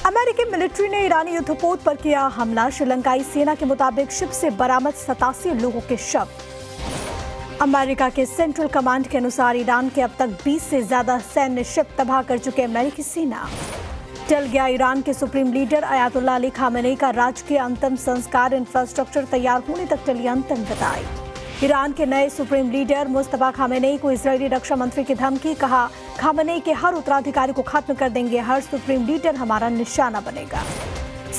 अमेरिकी मिलिट्री ने ईरानी युद्धपोत पर किया हमला। श्रीलंकाई सेना के मुताबिक शिप से बरामद 87 लोगों के शव। अमेरिका के सेंट्रल कमांड के अनुसार ईरान के अब तक 20 से ज्यादा सैन्य शिप तबाह कर चुके अमेरिकी सेना। टल गया ईरान के supreme leader Ayatollah Ali Khamenei का राजकीय अंतिम संस्कार। इंफ्रास्ट्रक्चर तैयार होने तक टली अंतिम विदाई। ईरान के नए सुप्रीम लीडर मुस्तफा खामेनेई को इजरायली रक्षा मंत्री की धमकी। कहा, खामेनेई के हर उत्तराधिकारी को खत्म कर देंगे, हर सुप्रीम लीडर हमारा निशाना बनेगा।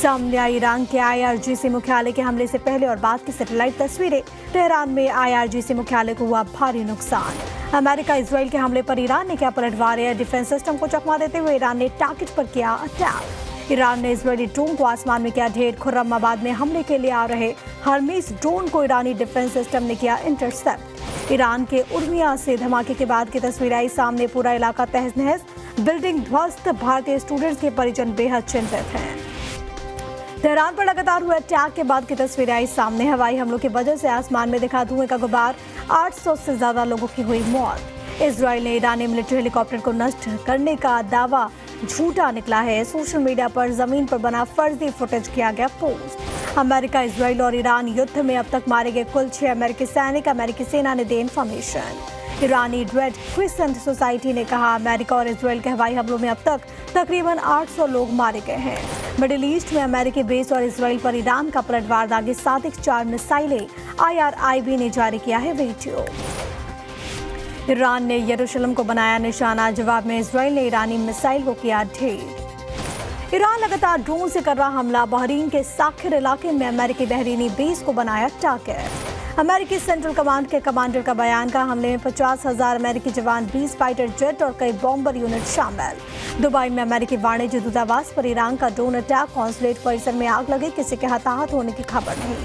सामने आई ईरान के IRGC मुख्यालय के हमले से पहले और बाद की सैटेलाइट तस्वीरें। तेहरान में IRGC मुख्यालय को हुआ भारी नुकसान। अमेरिका इजराइल के हमले पर ईरान ने किया पलटवार। एयर डिफेंस सिस्टम को चकमा देते हुए ईरान ने टारगेट पर किया अटैक। ईरान ने इजरायली ड्रोन को आसमान में किया ढेर। खुर्रमाबाद में हमले के लिए आ रहे हर्मीस ड्रोन को ईरानी डिफेंस सिस्टम ने किया इंटरसेप्ट। ईरान के उर्मिया से धमाके के बाद की तस्वीर आई सामने। पूरा इलाका तहस नहस, बिल्डिंग ध्वस्त। भारतीय स्टूडेंट्स के परिजन बेहद चिंतित हैं। तेहरान पर लगातार हुए अटैक के बाद की तस्वीरें आई सामने। हवाई हमलों की वजह से आसमान में दिखा धुएं का गुबार। 800 से ज्यादा लोगों की हुई मौत। इजराइल ने ईरानी मिलिट्री हेलीकॉप्टर को नष्ट करने का दावा झूठा निकला है। सोशल मीडिया पर जमीन पर बना फर्जी फुटेज किया गया पोस्ट। अमेरिका, इजराइल और ईरान युद्ध में अब तक मारे गए कुल 6 अमेरिकी सैनिक। अमेरिकी सेना ने the information. Irani red crescent society ने कहा, अमेरिका और इजराइल के हवाई हमलों में अब तक तकरीबन 800 लोग मारे गए हैं। मिडिल ईस्ट में अमेरिकी बेस और इजराइल पर ईरान का पलटवार। दागे सादिक 4 मिसाइलें। IRIB ने जारी किया है वीडियो। ईरान ने यरूशलेम को बनाया निशाना। जवाब में इजराइल ने ईरानी मिसाइल को किया ढेर। ईरान लगातार ड्रोन से कर रहा हमला। बहरीन के साखिर इलाके में अमेरिकी बहरीनी बेस को बनाया टारगेट। अमेरिकी सेंट्रल कमांड के कमांडर का बयान। का हमले में 50,000 अमेरिकी जवान, 20 फाइटर जेट और कई बॉम्बर यूनिट शामिल। दुबई में अमेरिकी वाणिज्य दूतावास पर ईरान का ड्रोन अटैक। कॉन्सुलेट परिसर में आग लगी, किसी के हताहत होने की खबर नहीं।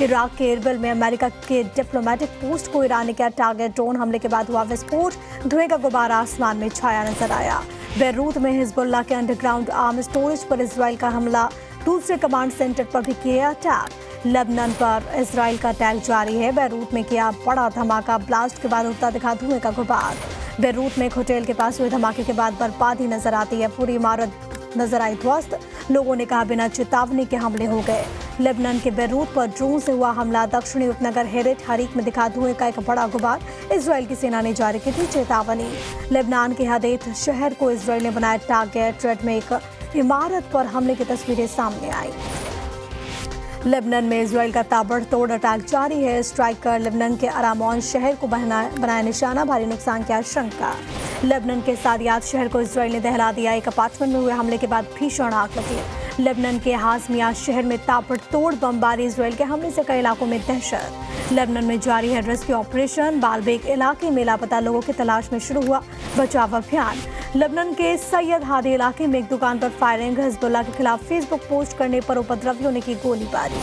इराक के एरबिल में अमेरिका के डिप्लोमेटिक पोस्ट को ईरान ने किया टारगेट। ड्रोन हमले के बाद हुआ विस्फोट। धुएं का गुब्बारा आसमान में छाया नजर आया। बेरूत में हिजबुल्लाह के अंडरग्राउंड आर्म स्टोरेज पर इजराइल का हमला। दूसरे कमांड सेंटर पर भी किया अटैक। लेबनान पर इजराइल का अटैक जारी है। बेरूत में किया बड़ा धमाका। ब्लास्ट के बाद उड़ता दिखा धुएं का गुबार। बेरूत में एक होटल के पास हुए धमाके के बाद बर्बादी नजर आती है। पूरी इमारत नजर आई ध्वस्त। लोगों ने कहा, बिना चेतावनी के हमले हो गए। लेबनान के बेरूत पर ड्रोन से हुआ हमला। दक्षिणी उपनगर हेरेट हरीक में दिखा धुएं का एक बड़ा गुबार। इजराइल की सेना ने जारी की थी चेतावनी। लेबनान के हदैत शहर को इजराइल ने बनाया टारगेट। रेड में एक इमारत पर हमले की तस्वीरें सामने आई। लेबनान में इजराइल का ताबड़तोड़ अटैक जारी है। स्ट्राइक कर लेबनान के अरामोन शहर को बनाया निशाना। भारी नुकसान की आशंका। लेबनान के सादियात शहर को इजराइल ने दहला दिया। एक अपार्टमेंट में हुए हमले के बाद भीषण आग लगी। लेबनान के हाजमिया शहर में ताबड़तोड़ बमबारी। इजराइल के हमले से कई इलाकों में दहशत। लेबनान में जारी है रेस्क्यू ऑपरेशन। बालबेक इलाके में लापता लोगों की तलाश में शुरू हुआ बचाव अभियान। लेबनान के सैयद हादी इलाके में एक दुकान पर फायरिंग। हिजबुल्लाह के खिलाफ फेसबुक पोस्ट करने पर उपद्रवियों ने की गोलीबारी।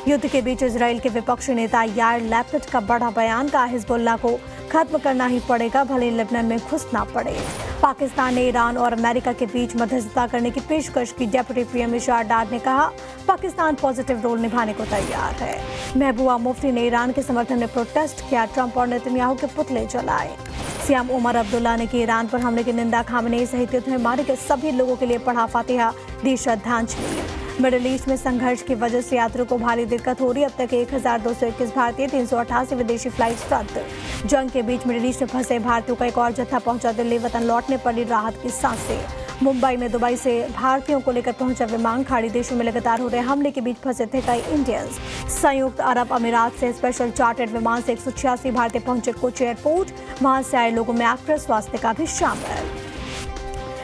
युद्ध के बीच इजराइल के विपक्षी नेता यार लैपिड का बड़ा बयान। का हिजबुल्लाह को खत्म करना ही पड़ेगा, भले लेबनान में घुसना पड़े। पाकिस्तान ने ईरान और अमेरिका के बीच मध्यस्थता करने की पेशकश की। डेप्यूटी PM इशार डार ने कहा, पाकिस्तान पॉजिटिव रोल निभाने को तैयार है। महबूबा मुफ्ती ने ईरान के समर्थन में प्रोटेस्ट किया। ट्रंप और नेतन्याहू के पुतले जलाए। सीएम उमर अब्दुल्ला ने की ईरान पर हमले की निंदा। खामेनेई सहित युद्ध में मारे गए सभी लोगों के लिए पढ़ा फातिहा, दी श्रद्धांजलि। मिडिल ईस्ट में संघर्ष की वजह से यात्रियों को भारी दिक्कत हो रही है। अब तक 1221 भारतीय, 388 विदेशी फ्लाइट रद्द। जंग के बीच मिडिल ईस्ट में फंसे भारतीयों का एक और जत्था पहुंचा दिल्ली। वतन लौटने पर ली राहत की सांसें। मुंबई में दुबई से भारतीयों को लेकर पहुंचा विमान। खाड़ी देशों में लगातार हो रहे हमले के बीच फंसे थे कई इंडियंस। संयुक्त अरब अमीरात से स्पेशल चार्टर्ड विमान से 186 भारतीय पहुंचे कोच एयरपोर्ट। वहां से आए लोगों में एक्ट्रेस स्वास्थ्य भी शामिल।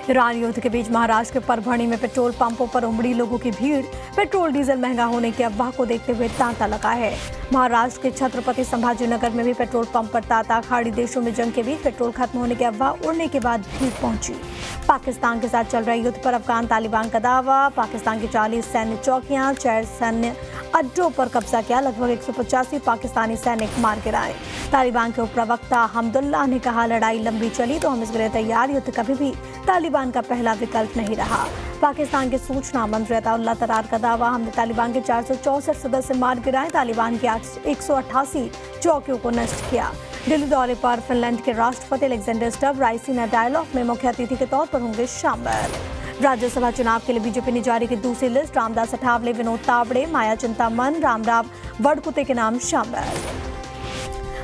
ईरान युद्ध के बीच महाराष्ट्र के परभणी में पेट्रोल पंपों पर उमड़ी लोगों की भीड़। पेट्रोल डीजल महंगा होने की अफवाह को देखते हुए तांता लगा है। महाराष्ट्र के छत्रपति संभाजीनगर में भी पेट्रोल पंप पर तांता। खाड़ी देशों में जंग के बीच पेट्रोल खत्म होने की अफवाह उड़ने के बाद भीड़ पहुंची। पाकिस्तान के साथ चल रहे युद्ध पर अफगान तालिबान का दावा। पाकिस्तान की 40 सैन्य चौकियां, 4 सैन्य अड्डों पर कब्जा किया। लगभग 185 पाकिस्तानी सैनिक मार गिराए। तालिबान के उपप्रवक्ता हमदुल्लाह ने कहा, लड़ाई लंबी चली तो हम इसके लिए तैयार। युद्ध कभी भी तालिबान का पहला विकल्प नहीं रहा। पाकिस्तान के सूचना मंत्री अताउल्लाह तरार का दावा, हमने तालिबान के 464 सदस्य मार गिराए। तालिबान की 188 चौकियों को नष्ट किया। दिल्ली दौरे पर फिनलैंड के राष्ट्रपति अलेक्जेंडर स्टब राइसीना डायलॉग में मुख्य अतिथि के तौर पर होंगे शामिल। राज्यसभा चुनाव के लिए बीजेपी ने जारी की दूसरी लिस्ट। रामदास अठावले, विनोद तावड़े, माया चिंतामन, रामराव वडकुते के नाम शामिल।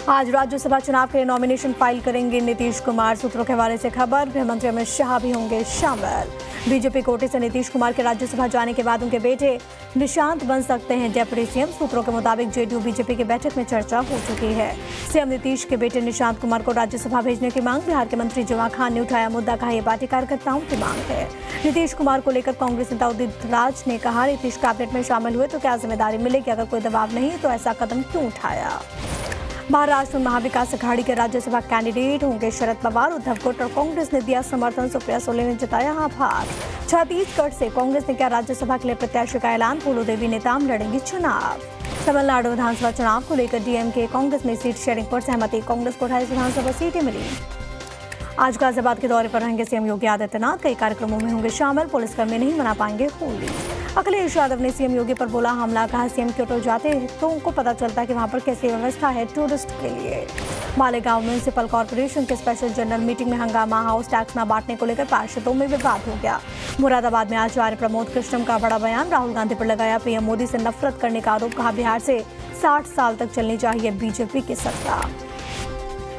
आज राज्यसभा चुनाव के लिए नॉमिनेशन फाइल करेंगे नीतीश कुमार। सूत्रों के हवाले से खबर, गृह मंत्री अमित शाह भी होंगे शामिल। बीजेपी कोटे से नीतीश कुमार के राज्यसभा जाने के बाद उनके बेटे निशांत बन सकते हैं डेप्यूटी सीएम। सूत्रों के मुताबिक जेडीयू बीजेपी की बैठक में चर्चा हो चुकी है। सीएम नीतीश के बेटे निशांत कुमार को राज्यसभा भेजने की मांग। बिहार के मंत्री जुमा खान ने उठाया मुद्दा, कहा यह पार्टी कार्यकर्ताओं की मांग है। नीतीश कुमार को लेकर कांग्रेस नेता उदित राज ने कहा, नीतीश कैबिनेट में शामिल हुए तो क्या जिम्मेदारी मिलेगी? अगर कोई दबाव नहीं तो ऐसा कदम क्यों उठाया? महाराष्ट्र में महाविकास अघाड़ी के राज्यसभा कैंडिडेट होंगे शरद पवार। उद्धव कोट और कांग्रेस ने दिया समर्थन। सुप्रिया सुले ने जताया आभार। छत्तीसगढ़ से कांग्रेस ने किया राज्यसभा के लिए प्रत्याशी का ऐलान। फूलो देवी नेताम लड़ेंगी चुनाव। तमिलनाडु विधानसभा चुनाव को लेकर डीएमके कांग्रेस में सीट शेयरिंग पर सहमति। कांग्रेस को 28 विधानसभा सीटें मिली। आज गाजियाबाद के दौरे पर रहेंगे सीएम योगी आदित्यनाथ। कई कार्यक्रमों में होंगे शामिल। पुलिसकर्मी नहीं मना पाएंगे होली। अखिलेश यादव ने सीएम योगी पर बोला हमला, कहा सीएम क्योंटो जाते तो उनको पता चलता कि वहां पर कैसी व्यवस्था है टूरिस्ट के लिए। मालेगांव म्यूनिसिपल कॉर्पोरेशन के स्पेशल जनरल मीटिंग में हंगामा। हाउस टैक्स न बांटने को लेकर पार्षदों में विवाद हो गया। मुरादाबाद में आचार्य प्रमोद कृष्णम का बड़ा बयान। राहुल गांधी पर लगाया पीएम मोदी से नफरत करने का आरोप। कहा बिहार से 60 साल तक चलनी चाहिए बीजेपी की सत्ता।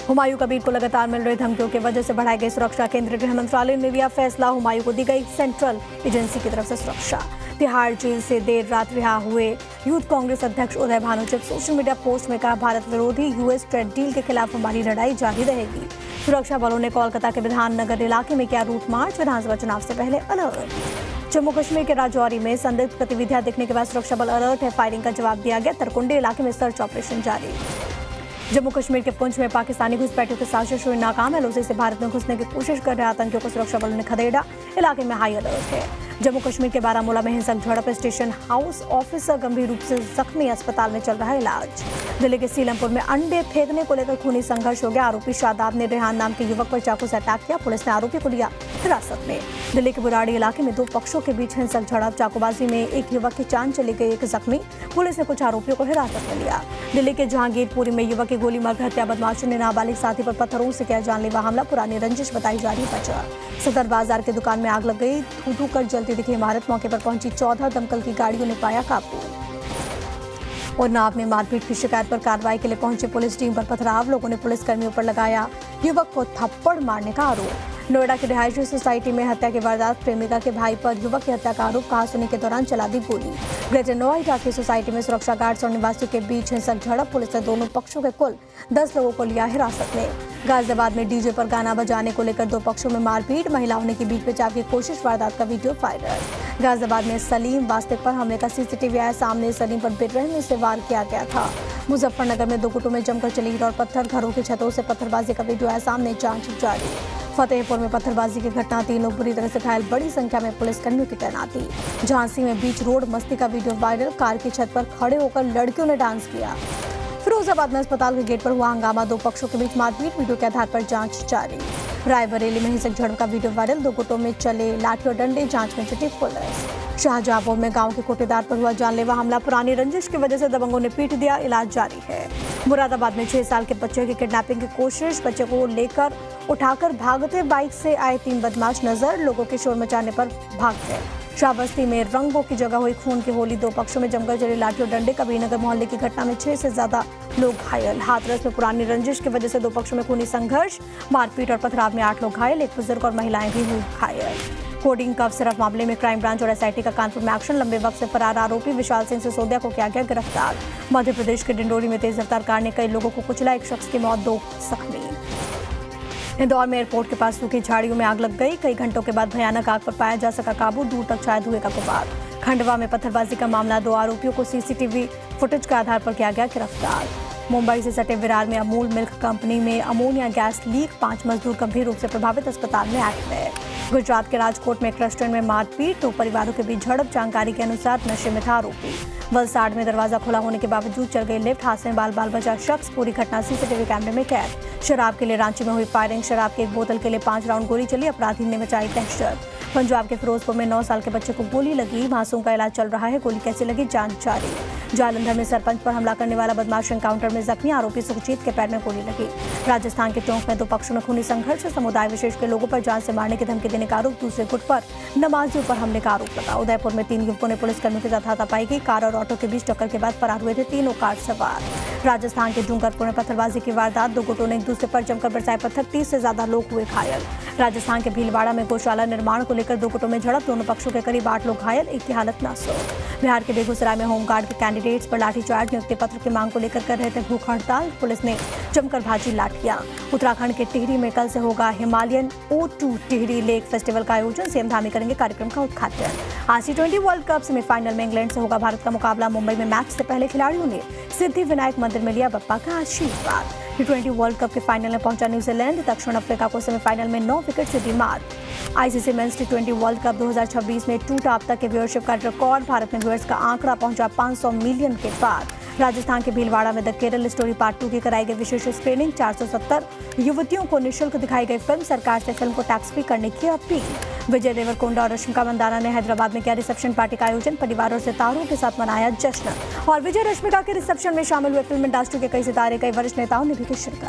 हुमायूं कबीर को लगातार मिल रही धमकियों की वजह से बढ़ाई गई सुरक्षा। केंद्रीय गृह मंत्रालय ने लिया फैसला। हुमायूं को दी गई सेंट्रल एजेंसी की तरफ से सुरक्षा। तिहाड़ जेल से देर रात रिहा हुए यूथ कांग्रेस अध्यक्ष उदय भानुचक सोशल मीडिया पोस्ट में कहा, भारत विरोधी यूएस ट्रेड डील के खिलाफ हमारी लड़ाई जारी रहेगी। सुरक्षा बलों ने कोलकाता के विधान नगर इलाके में किया रूट मार्च। विधानसभा चुनाव से पहले अलर्ट। जम्मू कश्मीर के राजौरी में संदिग्ध गतिविधियां दिखने के बाद सुरक्षा बल अलर्ट है। फायरिंग का जवाब दिया गया। तरकुंडी इलाके में सर्च ऑपरेशन जारी। जम्मू कश्मीर के पुंछ में पाकिस्तानी घुसपैठियों की साजिश हुई नाकाम। एलओसी से भारत में घुसने की कोशिश कर रहे आतंकियों को सुरक्षा बलों ने खदेड़ा। इलाके में हाई अलर्ट है। जम्मू कश्मीर के बारामूला में हिंसक झड़प। स्टेशन हाउस ऑफिसर गंभीर रूप से जख्मी, अस्पताल में चल रहा है इलाज। दिल्ली के सीलमपुर में अंडे फेंकने को लेकर खूनी संघर्ष हो गया। आरोपी शादाब ने रेहान नाम के युवक पर चाकू से अटैक किया। पुलिस ने आरोपी को लिया हिरासत में। दिल्ली के बुराड़ी इलाके में दो पक्षों के बीच हिंसक झड़प। चाकूबाजी में एक युवक की जान चली गई, एक जख्मी। पुलिस ने कुछ आरोपियों को हिरासत में लिया। दिल्ली के जहांगीरपुरी में युवक की गोली मारकर हत्या। बदमाशों ने नाबालिग साथी पर पत्थरों से किया जानलेवा हमला। पुरानी रंजिश बताई जा रही वजह। सदर बाजार के दुकान में आग लग गई। धू कर जलती दिखी इमारत। मौके पर पहुंची 14 दमकल की गाड़ियों ने पाया काबू। उन्नाव में मारपीट की शिकायत पर कार्रवाई के लिए पहुंची पुलिस टीम पर पथराव। लोगों ने पुलिस कर्मियों पर लगाया युवक को थप्पड़ मारने का आरोप। नोएडा की रिहायशी सोसाइटी में हत्या की वारदात। प्रेमिका के भाई पर युवक की हत्या का आरोप। कहासुनी के दौरान चला दी गोली। ग्रेटर नोएडा की सोसाइटी में सुरक्षा गार्ड्स और निवासियों के बीच हिंसक झड़प। पुलिस ने दोनों पक्षों के कुल 10 लोगों को लिया हिरासत में। गाजियाबाद में डीजे पर गाना बजाने को लेकर दो पक्षों में मारपीट। महिलाओं ने की बीच बचाव की कोशिश। वारदात का वीडियो वायरल। गाजियाबाद में सलीम वास्तिक पर हमले का सीसीटीवी आया सामने। सलीम पर बेरहमी से वार किया गया था। मुजफ्फरनगर में दो गुटों में जमकर चली ईंट और पत्थर। घरों की छतों से पत्थरबाजी का वीडियो आया सामने। जांच जारी। फतेहपुर में पत्थरबाजी की घटना। 3 लोग बुरी तरह से घायल। बड़ी संख्या में पुलिसकर्मियों की तैनाती। झांसी में बीच रोड मस्ती का वीडियो वायरल। कार की छत पर खड़े होकर लड़कियों ने डांस किया। फिरोजाबाद में अस्पताल के गेट पर हुआ हंगामा। दो पक्षों के बीच मारपीट। वीडियो के आधार पर जांच जारी। रायबरेली में हिंसक झड़प का वीडियो वायरल। दो गुटों में चले लाठी और डंडे। जांच में जुटी पुलिस। शाहजहांपुर में गांव के कोटेदार पर हुआ जानलेवा हमला। पुरानी रंजिश की वजह से दबंगों ने पीट दिया। इलाज जारी है। मुरादाबाद में 6 साल के बच्चे की किडनैपिंग की कोशिश। बच्चे को लेकर उठाकर भागते बाइक से आए 3 बदमाश नजर। लोगों के शोर मचाने पर भाग गए। श्रावस्ती में रंगों की जगह हुई खून की होली। दो पक्षों में जमकर चले लाठी और डंडे। कबीरनगर मोहल्ले की घटना में 6 से ज्यादा लोग घायल। हाथरस में पुरानी रंजिश की वजह से दो पक्षों में खूनी संघर्ष। मारपीट और पथराव में 8 लोग घायल। एक बुजुर्ग और महिलाएं भी हुई घायल। कोडिंग कफ सिरफ मामले में क्राइम ब्रांच और एसआईटी का कानपुर में एक्शन। लंबे वक्त से फरार आरोपी विशाल सिंह सिसोदिया को किया गया गिरफ्तार। मध्य प्रदेश के डिंडोरी में तेज रफ्तार कार ने कई लोगों को कुचला। एक शख्स की मौत, 2 जख्मी। इंदौर में एयरपोर्ट के पास सूखी झाड़ियों में आग लग गई। कई घंटों के बाद भयानक आग पर पाया जा सका काबू। दूर तक छाया धुएं का गुबार। खंडवा में पत्थरबाजी का मामला। 2 आरोपियों को सीसीटीवी फुटेज के आधार पर किया गया गिरफ्तार। मुंबई से सटे विरार में अमूल मिल्क कंपनी में अमोनिया गैस लीक। 5 मजदूर गंभीर रूप से प्रभावित, अस्पताल में एडमिट। गुजरात के राजकोट में एक रेस्टोरेंट में मारपीट। 2 परिवारों के बीच झड़प। जानकारी के अनुसार नशे में था आरोपी। वलसाड में दरवाजा खुला होने के बावजूद चल गई लिफ्ट। हादसे में बाल बचा शख्स। पूरी घटना सीसीटीवी कैमरे में कैद। शराब के लिए रांची में हुई फायरिंग। शराब की एक बोतल के लिए 5 राउंड गोली चली। अपराधी ने मचाई दहशत। पंजाब के फिरोजपुर में 9 साल के बच्चे को गोली लगी। मासूम का इलाज चल रहा है। गोली कैसे लगी, जांच जारी। जालंधर में सरपंच पर हमला करने वाला बदमाश एनकाउंटर में जख्मी, आरोपी सुखजीत के पैर में गोली लगी। राजस्थान के टोंक में दो पक्षों में खूनी संघर्ष, समुदाय विशेष के लोगों पर जान से मारने की धमकी देने का आरोप, दूसरे गुट पर नमाजियों पर हमले का आरोप लगा। उदयपुर में 3 युवकों ने पुलिसकर्मियों के साथ हाथापाई की, कार और ऑटो के बीच टक्कर के बाद फरार हुए थे तीनों कार सवार। राजस्थान के डूंगरपुर में पत्थरबाजी की वारदात, दो गुटों ने एक दूसरे पर जमकर बरसाए पत्थर, 30 से ज्यादा लोग हुए घायल। राजस्थान के भीलवाड़ा में गौशाला निर्माण को लेकर दो गुटों में झड़प, दोनों पक्षों के करीब 8 लोग घायल, एक की हालत नाजुक। बिहार के बेगूसराय में होमगार्ड के कैंडिडेट्स पर लाठीचार्ज, नियुक्ति पत्र की मांग को लेकर कर रहे थे भूख हड़ताल, पुलिस ने जमकर भाजी लाठियां। उत्तराखंड के टिहरी में कल से होगा Himalayan O2 Tehri lake festival का आयोजन, सीएम धामी करेंगे कार्यक्रम का उद्घाटन। ICC T20 world cup semifinal में इंग्लैंड से होगा भारत का मुकाबला, मुंबई में मैच से पहले खिलाड़ियों ने सिद्धि विनायक मंदिर में लिया बप्पा का आशीर्वाद। T20 वर्ल्ड कप के फाइनल में पहुंचा न्यूजीलैंड, दक्षिण अफ्रीका को सेमीफाइनल में 9 विकेट से दी मात। ICC men's T20 world cup 2026 में टूटा अब तक के व्यूअरशिप का रिकॉर्ड, भारत में व्यूअर्स का आंकड़ा पहुंचा 500 मिलियन के पार। राजस्थान के भीलवाड़ा में द केरल स्टोरी पार्ट 2 की कराई गई विशेष स्क्रीनिंग, 470 युवतियों को निःशुल्क दिखाई गई फिल्म, सरकार से फिल्म को टैक्स फ्री करने की अपील। विजय देवरकोंडा और रश्मिका मंदाना ने हैदराबाद में किया रिसेप्शन पार्टी का आयोजन, परिवार और सितारों के साथ मनाया जश्न। और विजय रश्मिका के रिसेप्शन में शामिल हुए फिल्म इंडस्ट्री के कई सितारे, कई वरिष्ठ नेताओं ने भी की शिरकत।